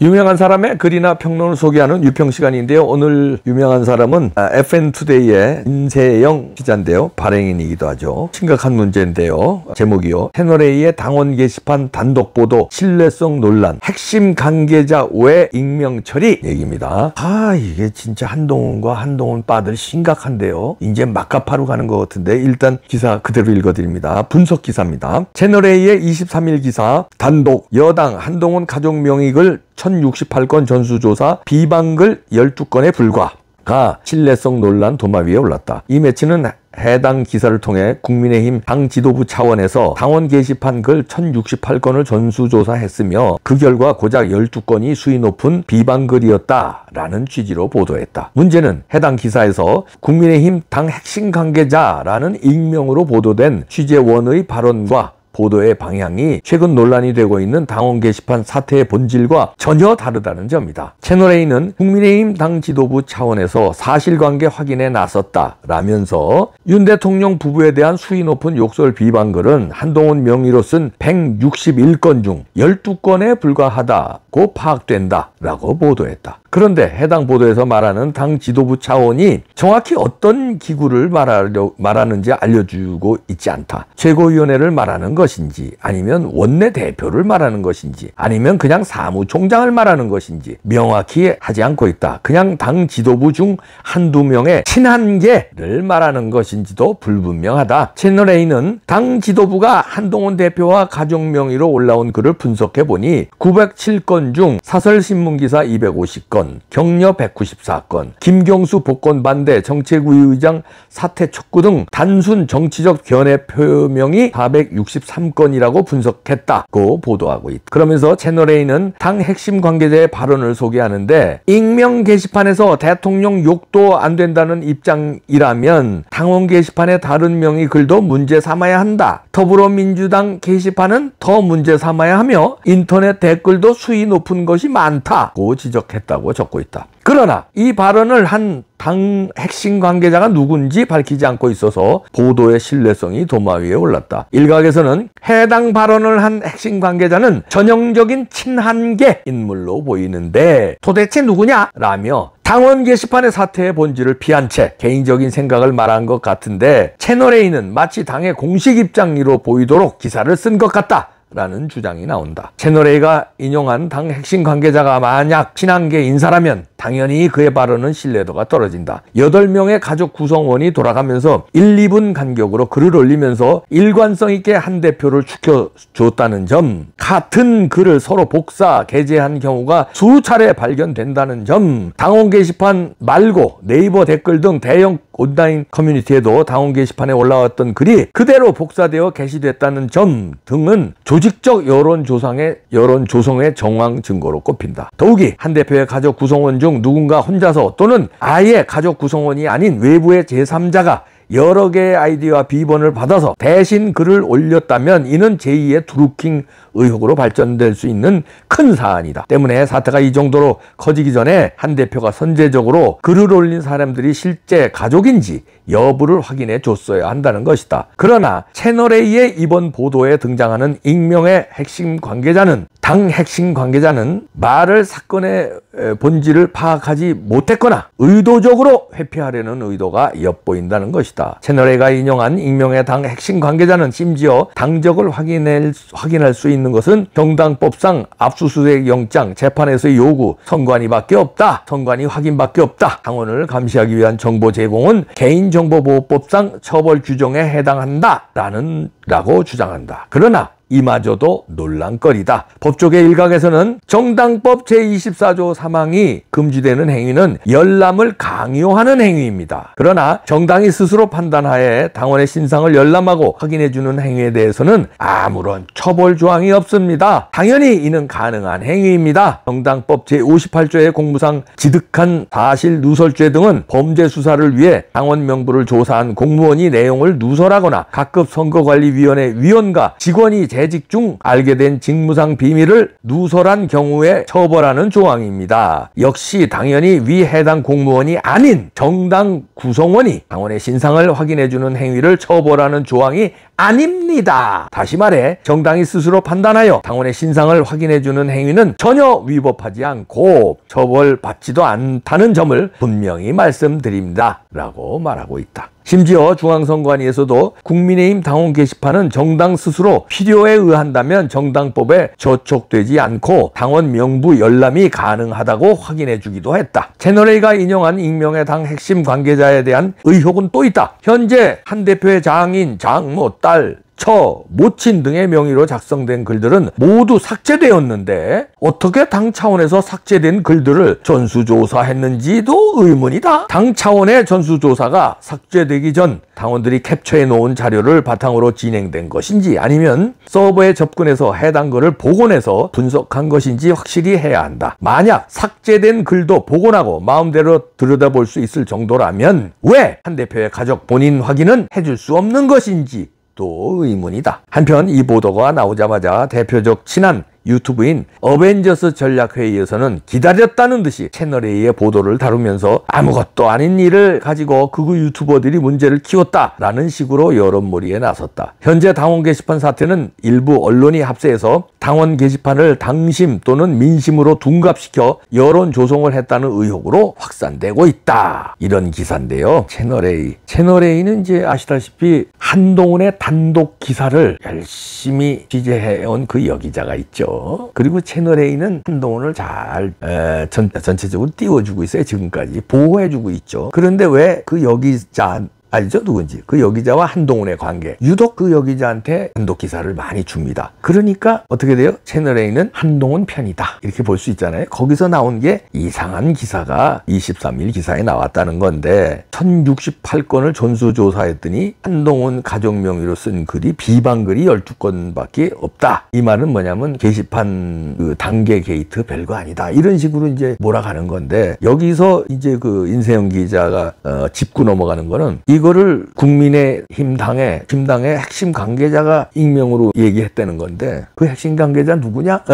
유명한 사람의 글이나 평론을 소개하는 유평 시간인데요. 오늘 유명한 사람은 FN투데이의 임세영 기자인데요. 발행인이기도 하죠. 심각한 문제인데요. 제목이요. 채널A의 당원 게시판 단독 보도 신뢰성 논란 핵심 관계자 왜 익명 처리 얘기입니다. 이게 진짜 한동훈과 한동훈 빠들 심각한데요. 이제 막가파로 가는 것 같은데 일단 기사 그대로 읽어드립니다. 분석 기사입니다. 채널A의 23일 기사 단독 여당 한동훈 가족 명의글 1068건 전수조사 비방글 12건에 불과가 신뢰성 논란 도마 위에 올랐다. 이 매체는 해당 기사를 통해 국민의힘 당 지도부 차원에서 당원 게시판 글 1068건을 전수조사했으며 그 결과 고작 12건이 수위 높은 비방글이었다라는 취지로 보도했다. 문제는 해당 기사에서 국민의힘 당 핵심 관계자라는 익명으로 보도된 취재원의 발언과 보도의 방향이 최근 논란이 되고 있는 당원 게시판 사태의 본질과 전혀 다르다는 점이다. 채널A는 국민의힘 당 지도부 차원에서 사실관계 확인에 나섰다라면서 윤 대통령 부부에 대한 수위 높은 욕설 비방글은 한동훈 명의로 쓴 161건 중 12건에 불과하다고 파악된다라고 보도했다. 그런데 해당 보도에서 말하는 당 지도부 차원이 정확히 어떤 기구를 말하는지 알려주고 있지 않다. 최고위원회를 말하는 것인지 아니면 원내대표를 말하는 것인지 아니면 그냥 사무총장을 말하는 것인지 명확히 하지 않고 있다. 그냥 당 지도부 중 한두 명의 친한계를 말하는 것인지도 불분명하다. 채널A는 당 지도부가 한동훈 대표와 가족 명의로 올라온 글을 분석해보니 907건 중 사설신문기사 250건 격려 194건, 김경수 복권 반대 정책위 의장 사퇴 촉구 등 단순 정치적 견해 표명이 463건이라고 분석했다고 보도하고 있다. 그러면서 채널A는 당 핵심 관계자의 발언을 소개하는데 익명 게시판에서 대통령 욕도 안 된다는 입장이라면 당원 게시판의 다른 명의 글도 문제 삼아야 한다. 더불어민주당 게시판은 더 문제 삼아야 하며 인터넷 댓글도 수위 높은 것이 많다고 지적했다고 적고 있다. 그러나 이 발언을 한 당 핵심 관계자가 누군지 밝히지 않고 있어서 보도의 신뢰성이 도마 위에 올랐다. 일각에서는 해당 발언을 한 핵심 관계자는 전형적인 친한계 인물로 보이는데 도대체 누구냐? 라며 당원 게시판의 사태의 본질을 피한 채 개인적인 생각을 말한 것 같은데 채널A는 마치 당의 공식 입장으로 보이도록 기사를 쓴 것 같다. 라는 주장이 나온다. 채널A가 인용한 당 핵심 관계자가 만약 친한계 인사라면 당연히 그의 발언은 신뢰도가 떨어진다. 8명의 가족 구성원이 돌아가면서 1, 2분 간격으로 글을 올리면서 일관성 있게 한 대표를 죽여줬다는 점, 같은 글을 서로 복사, 게재한 경우가 수차례 발견된다는 점, 당원 게시판 말고 네이버 댓글 등 대형 온라인 커뮤니티에도 당원 게시판에 올라왔던 글이 그대로 복사되어 게시됐다는 점 등은 조직적 여론 조성의 정황 증거로 꼽힌다. 더욱이 한 대표의 가족 구성원 중 누군가 혼자서 또는 아예 가족 구성원이 아닌 외부의 제3자가 여러 개의 아이디와 비번을 받아서 대신 글을 올렸다면 이는 제2의 드루킹 의혹으로 발전될 수 있는 큰 사안이다. 때문에 사태가 이 정도로 커지기 전에 한 대표가 선제적으로 글을 올린 사람들이 실제 가족인지 여부를 확인해 줬어야 한다는 것이다. 그러나 채널A의 이번 보도에 등장하는 익명의 핵심 관계자는 당 핵심 관계자는 말을 사건의 본질을 파악하지 못했거나 의도적으로 회피하려는 의도가 엿보인다는 것이다. 채널A가 인용한 익명의 당 핵심 관계자는 심지어 당적을 확인할 수 있는 것은 정당법상 압수수색 영장, 재판에서의 요구, 선관위밖에 없다. 선관위 확인밖에 없다. 당원을 감시하기 위한 정보 제공은 개인정보보호법상 처벌 규정에 해당한다. 라고 주장한다. 그러나 이마저도 논란거리다. 법조계 일각에서는 정당법 제24조 3항이 금지되는 행위는 열람을 강요하는 행위입니다. 그러나 정당이 스스로 판단하에 당원의 신상을 열람하고 확인해주는 행위에 대해서는 아무런 처벌 조항이 없습니다. 당연히 이는 가능한 행위입니다. 정당법 제58조의 공무상 지득한 사실 누설죄 등은 범죄 수사를 위해 당원 명부를 조사한 공무원이 내용을 누설하거나 각급 선거관리위원회 위원과 직원이 재직 중 알게 된 직무상 비밀을 누설한 경우에 처벌하는 조항입니다. 역시 당연히 위 해당 공무원이 아닌 정당 구성원이 당원의 신상을 확인해주는 행위를 처벌하는 조항이 아닙니다. 다시 말해 정당이 스스로 판단하여 당원의 신상을 확인해주는 행위는 전혀 위법하지 않고 처벌받지도 않다는 점을 분명히 말씀드립니다. 라고 말하고 있다. 심지어 중앙선관위에서도 국민의힘 당원 게시판은 정당 스스로 필요에 의한다면 정당법에 저촉되지 않고 당원 명부 열람이 가능하다고 확인해 주기도 했다. 채널A가 인용한 익명의 당 핵심 관계자에 대한 의혹은 또 있다. 현재 한 대표의 장인, 장모, 딸, 모친 등의 명의로 작성된 글들은 모두 삭제되었는데 어떻게 당 차원에서 삭제된 글들을 전수조사했는지도 의문이다. 당 차원의 전수조사가 삭제되기 전 당원들이 캡처해 놓은 자료를 바탕으로 진행된 것인지 아니면 서버에 접근해서 해당 글을 복원해서 분석한 것인지 확실히 해야 한다. 만약 삭제된 글도 복원하고 마음대로 들여다볼 수 있을 정도라면 왜 한 대표의 가족 본인 확인은 해줄 수 없는 것인지 또 의문이다. 한편 이 보도가 나오자마자 대표적 친한 유튜브인 어벤져스 전략회의에서는 기다렸다는 듯이 채널A의 보도를 다루면서 아무것도 아닌 일을 가지고 극우 유튜버들이 문제를 키웠다라는 식으로 여론몰이에 나섰다. 현재 당원 게시판 사태는 일부 언론이 합세해서 당원 게시판을 당심 또는 민심으로 둔갑시켜 여론 조성을 했다는 의혹으로 확산되고 있다. 이런 기사인데요. 채널A는 이제 아시다시피 한동훈의 단독 기사를 열심히 취재해온 그 여기자가 있죠. 그리고 채널A는 한동훈을 잘 전체적으로 띄워주고 있어요. 지금까지 보호해주고 있죠. 그런데 왜 그 여기자 알죠? 누군지. 그 여기자와 한동훈의 관계. 유독 그 여기자한테 단독 기사를 많이 줍니다. 그러니까 어떻게 돼요? 채널A는 한동훈 편이다. 이렇게 볼 수 있잖아요. 거기서 나온 게 이상한 기사가 23일 기사에 나왔다는 건데 1068건을 전수조사했더니 한동훈 가족 명의로 쓴 글이 비방글이 12건밖에 없다. 이 말은 뭐냐면 게시판 그 단계 게이트 별거 아니다. 이런 식으로 이제 몰아가는 건데 여기서 이제 그 인세영 기자가 짚고 넘어가는 거는 이거를 국민의힘 당의 핵심 관계자가 익명으로 얘기했다는 건데 그 핵심 관계자 누구냐?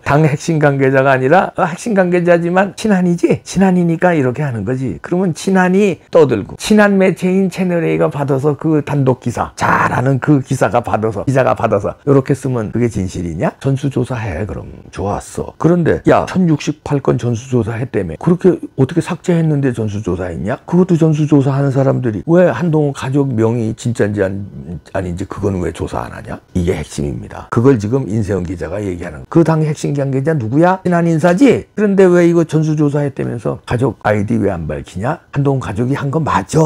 당 핵심 관계자가 아니라 핵심 관계자지만 친한이지? 친한이니까 이렇게 하는 거지. 그러면 친한이 떠들고 친한 매체인 채널A가 받아서 그 단독 기사 잘하는 그 기자가 받아서 이렇게 쓰면 그게 진실이냐? 전수조사해. 그럼 좋았어. 그런데 야 1068건 전수조사했다며. 그렇게 어떻게 삭제했는데 전수조사했냐? 그것도 전수조사하는 사람들이 왜 한동훈 가족 명의 진짜인지 아닌지 그건 왜 조사 안 하냐? 이게 핵심입니다. 그걸 지금 인세영 기자가 얘기하는 그 당 핵심 관계자 누구야? 친한 인사지? 그런데 왜 이거 전수조사했다면서 가족 아이디 왜 안 밝히냐? 한동훈 가족이 한 거 맞아?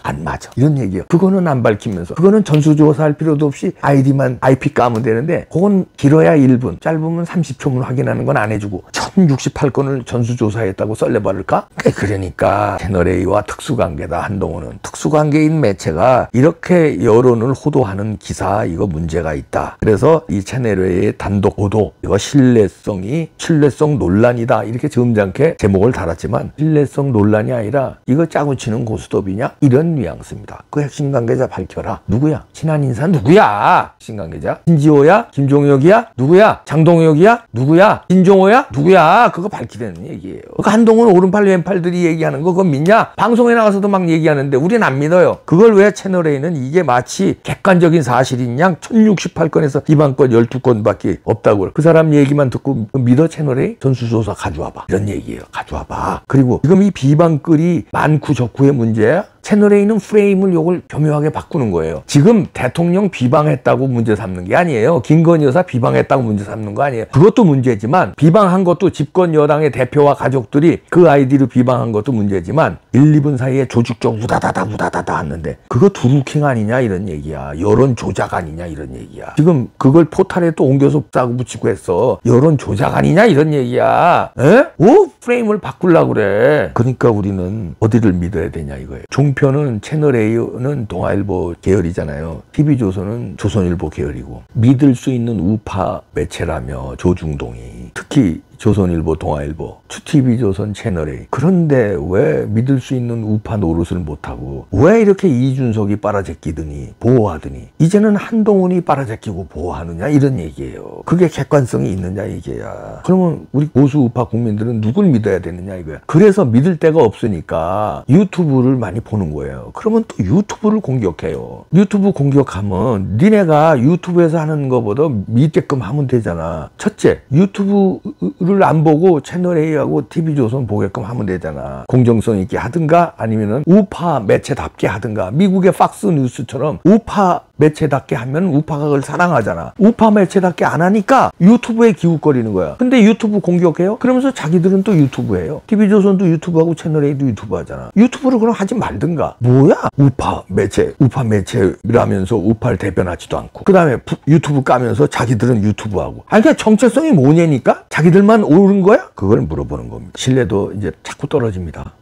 안 맞아? 이런 얘기요. 그거는 안 밝히면서 그거는 전수조사할 필요도 없이 아이디만 IP 까면 되는데 그건 길어야 1분 짧으면 30초면 확인하는 건 안 해주고 1068건을 전수조사했다고 썰려버릴까? 그러니까 채널A와 특수관계다. 한동훈은 특수관계인 매체가 이렇게 여론을 호도하는 기사 이거 문제가 있다. 그래서 이 채널A의 단독 보도 이거 신뢰성 논란이다. 이렇게 점잖게 제목을 달았지만 신뢰성 논란이 아니라 이거 짜고 치는 고스톱이냐? 이런 뉘앙스입니다. 그 핵심 관계자 밝혀라. 누구야? 친한 인사 누구야? 핵심 관계자? 신지호야? 김종혁이야? 누구야? 장동혁이야? 누구야? 진종호야? 누구야? 그거 밝히라는 얘기예요. 그 한동훈 오른팔 왼팔들이 얘기하는 거 그거 믿냐? 방송에 나가서도 막 얘기하는데 우리는 안 믿어요. 그걸 왜 채널A는 이게 마치 객관적인 사실인 양 1068건에서 비방건 12건밖에 없다고 그 사람 얘기만 듣고 믿어 채널A? 전수조사 가져와봐. 이런 얘기예요. 가져와봐. 그리고 지금 이 비방글이 많고 적고의 문제야? 채널A는 프레임을 요걸 교묘하게 바꾸는 거예요. 지금 대통령 비방했다고 문제 삼는 게 아니에요. 김건희 여사 비방했다고 문제 삼는 거 아니에요. 그것도 문제지만 비방한 것도 집권 여당의 대표와 가족들이 그 아이디로 비방한 것도 문제지만 1, 2분 사이에 조직적 우다다다 하는데 그거 두루킹 아니냐 이런 얘기야. 여론 조작 아니냐 이런 얘기야. 지금 그걸 포탈에 또 옮겨서 싸고 붙이고 했어. 여론 조작 아니냐 이런 얘기야. 에? 오? 프레임을 바꾸려고 그래. 그러니까 우리는 어디를 믿어야 되냐 이거예요. 종편은 채널A는 동아일보 계열이잖아요. TV조선은 조선일보 계열이고 믿을 수 있는 우파 매체라며 조중동이 특히 조선일보, 동아일보, 2TV조선, 채널A. 그런데 왜 믿을 수 있는 우파 노릇을 못하고 왜 이렇게 이준석이 빨아제끼더니 보호하더니 이제는 한동훈이 빨아제끼고 보호하느냐 이런 얘기예요. 그게 객관성이 있느냐 이게야. 그러면 우리 보수 우파 국민들은 누굴 믿어야 되느냐 이거야. 그래서 믿을 데가 없으니까 유튜브를 많이 보는 거예요. 그러면 또 유튜브를 공격해요. 유튜브 공격하면 니네가 유튜브에서 하는 거보다 믿게끔 하면 되잖아. 첫째, 유튜브를 안 보고 채널A하고 TV조선 보게끔 하면 되잖아. 공정성 있게 하든가 아니면은 우파 매체답게 하든가. 미국의 팍스 뉴스처럼 우파 매체답게 하면 우파가 그걸 사랑하잖아. 우파 매체답게 안 하니까 유튜브에 기웃거리는 거야. 근데 유튜브 공격해요? 그러면서 자기들은 또 유튜브예요. TV조선도 유튜브하고 채널A도 유튜브 하잖아. 유튜브를 그럼 하지 말든가. 뭐야? 우파 매체라면서 우파를 대변하지도 않고 그 다음에 유튜브 까면서 자기들은 유튜브하고. 아니 그냥 정체성이 뭐냐니까? 자기들만 옳은 거야? 그걸 물어보는 겁니다. 신뢰도 이제 자꾸 떨어집니다.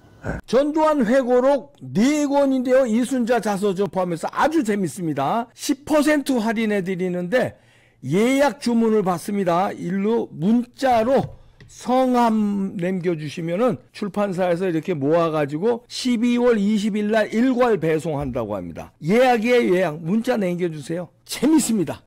전두환 회고록 4권인데요. 이순자 자서전 포함해서 아주 재밌습니다. 10% 할인해 드리는데 예약 주문을 받습니다. 일로 문자로 성함 남겨주시면은 출판사에서 이렇게 모아가지고 12월 20일 날 일괄 배송한다고 합니다. 예약이에요, 예약. 문자 남겨주세요. 재밌습니다.